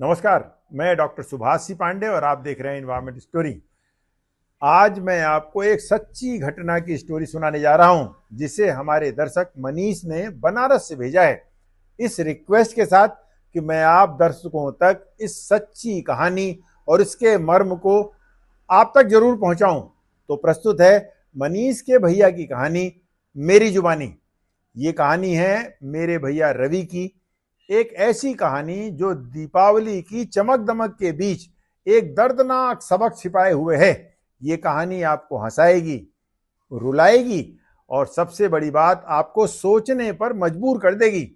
नमस्कार, मैं डॉक्टर सुभाष सी पांडे और आप देख रहे हैं एनवायरमेंट स्टोरी। आज मैं आपको एक सच्ची घटना की स्टोरी सुनाने जा रहा हूं, जिसे हमारे दर्शक मनीष ने बनारस से भेजा है, इस रिक्वेस्ट के साथ कि मैं आप दर्शकों तक इस सच्ची कहानी और इसके मर्म को आप तक जरूर पहुंचाऊं। तो प्रस्तुत है मनीष के भैया की कहानी, मेरी जुबानी। ये कहानी है मेरे भैया रवि की, एक ऐसी कहानी जो दीपावली की चमक दमक के बीच एक दर्दनाक सबक छिपाए हुए है। ये कहानी आपको हंसाएगी, रुलाएगी और सबसे बड़ी बात आपको सोचने पर मजबूर कर देगी।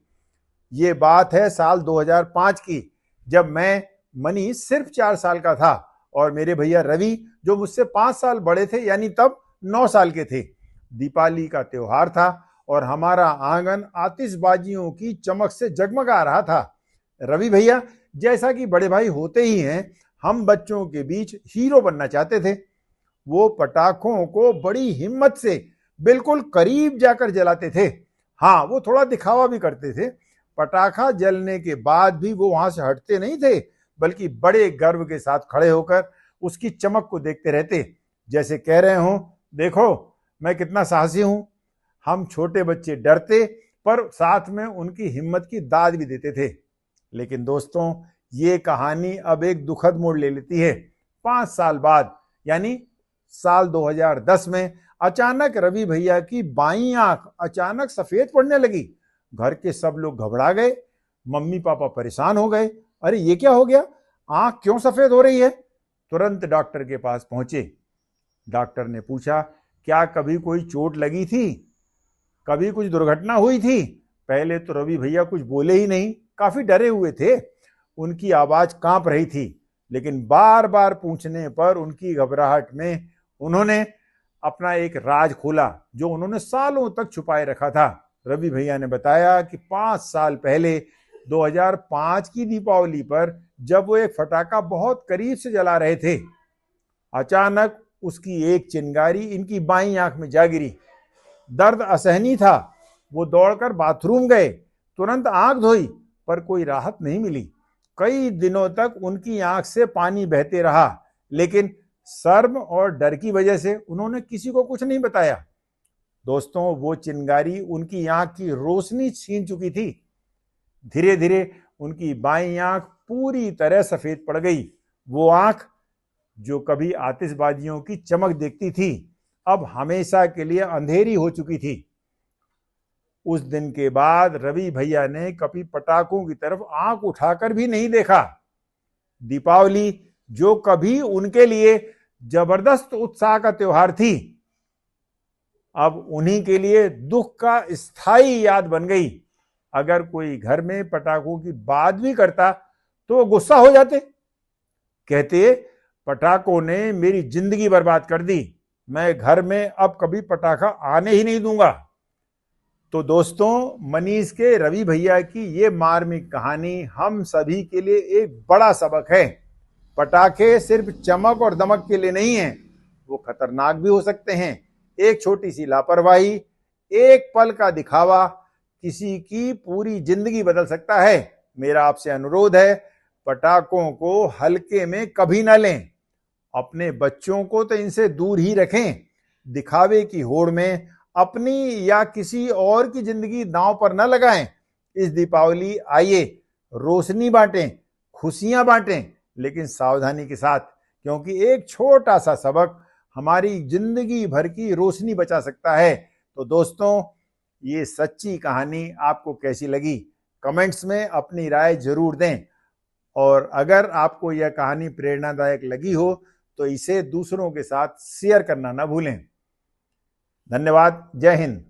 ये बात है साल 2005 की, जब मैं मनीष सिर्फ 4 साल का था और मेरे भैया रवि जो मुझसे 5 साल बड़े थे, यानी तब 9 साल के थे। दीपावली का त्योहार था और हमारा आंगन आतिशबाजियों की चमक से जगमगा रहा था। रवि भैया जैसा कि बड़े भाई होते ही हैं, हम बच्चों के बीच हीरो बनना चाहते थे। वो पटाखों को बड़ी हिम्मत से बिल्कुल करीब जाकर जलाते थे। हाँ, वो थोड़ा दिखावा भी करते थे। पटाखा जलने के बाद भी वो वहां से हटते नहीं थे, बल्कि बड़े गर्व के साथ खड़े होकर उसकी चमक को देखते रहते, जैसे कह रहे हो, देखो मैं कितना साहसी हूं। हम छोटे बच्चे डरते, पर साथ में उनकी हिम्मत की दाद भी देते थे। लेकिन दोस्तों, ये कहानी अब एक दुखद मोड़ ले लेती है। 5 साल बाद, यानी साल 2010 में अचानक रवि भैया की बाईं आंख अचानक सफेद पड़ने लगी। घर के सब लोग घबरा गए, मम्मी पापा परेशान हो गए। अरे ये क्या हो गया, आंख क्यों सफेद हो रही है? तुरंत डॉक्टर के पास पहुंचे। डॉक्टर ने पूछा, क्या कभी कोई चोट लगी थी, कभी कुछ दुर्घटना हुई थी? पहले तो रवि भैया कुछ बोले ही नहीं, काफी डरे हुए थे। उनकी आवाज कांप रही थी, लेकिन बार बार पूछने पर उनकी घबराहट में उन्होंने अपना एक राज खोला, जो उन्होंने सालों तक छुपाए रखा था। रवि भैया ने बताया कि 5 साल पहले 2005 की दीपावली पर जब वो एक फटाका बहुत करीब से जला रहे थे, अचानक उसकी एक चिंगारी इनकी बाईं आंख में जा गिरी। दर्द असहनीय था। वो दौड़कर बाथरूम गए, तुरंत आंख धोई, पर कोई राहत नहीं मिली। कई दिनों तक उनकी आंख से पानी बहते रहा, लेकिन शर्म और डर की वजह से उन्होंने किसी को कुछ नहीं बताया। दोस्तों, वो चिंगारी उनकी आंख की रोशनी छीन चुकी थी। धीरे धीरे उनकी बाईं आंख पूरी तरह सफेद पड़ गई। वो आंख जो कभी आतिशबाजियों की चमक देखती थी, अब हमेशा के लिए अंधेरी हो चुकी थी। उस दिन के बाद रवि भैया ने कभी पटाखों की तरफ आंख उठाकर भी नहीं देखा। दीपावली जो कभी उनके लिए जबरदस्त उत्साह का त्योहार थी, अब उन्हीं के लिए दुख का स्थायी याद बन गई। अगर कोई घर में पटाखों की बात भी करता तो वो गुस्सा हो जाते, कहते पटाखों ने मेरी जिंदगी बर्बाद कर दी, मैं घर में अब कभी पटाखा आने ही नहीं दूंगा। तो दोस्तों, मनीष के रवि भैया की ये मार्मिक कहानी हम सभी के लिए एक बड़ा सबक है। पटाखे सिर्फ चमक और दमक के लिए नहीं है, वो खतरनाक भी हो सकते हैं। एक छोटी सी लापरवाही, एक पल का दिखावा किसी की पूरी जिंदगी बदल सकता है। मेरा आपसे अनुरोध है, पटाखों को हल्के में कभी ना लें। अपने बच्चों को तो इनसे दूर ही रखें। दिखावे की होड़ में अपनी या किसी और की जिंदगी दांव पर न लगाएं। इस दीपावली आइए रोशनी बांटें, खुशियां बांटें, लेकिन सावधानी के साथ, क्योंकि एक छोटा सा सबक हमारी जिंदगी भर की रोशनी बचा सकता है। तो दोस्तों, ये सच्ची कहानी आपको कैसी लगी? कमेंट्स में अपनी राय जरूर दें। और अगर आपको यह कहानी प्रेरणादायक लगी हो तो इसे दूसरों के साथ शेयर करना ना भूलें। धन्यवाद। जय हिंद।